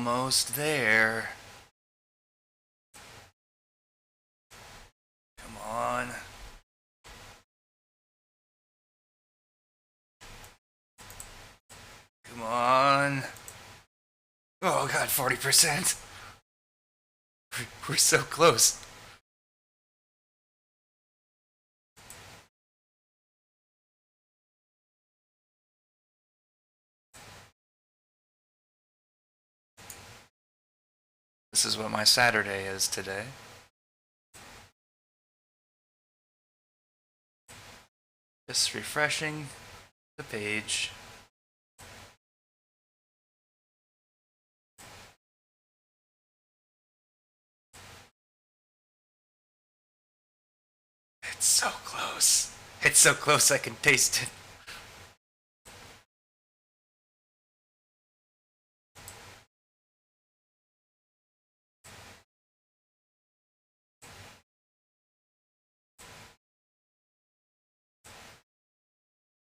almost there. Come on. Come on. Oh god, 40%. We're so close. This is what my Saturday is today. Just refreshing the page. It's so close. It's so close I can taste it.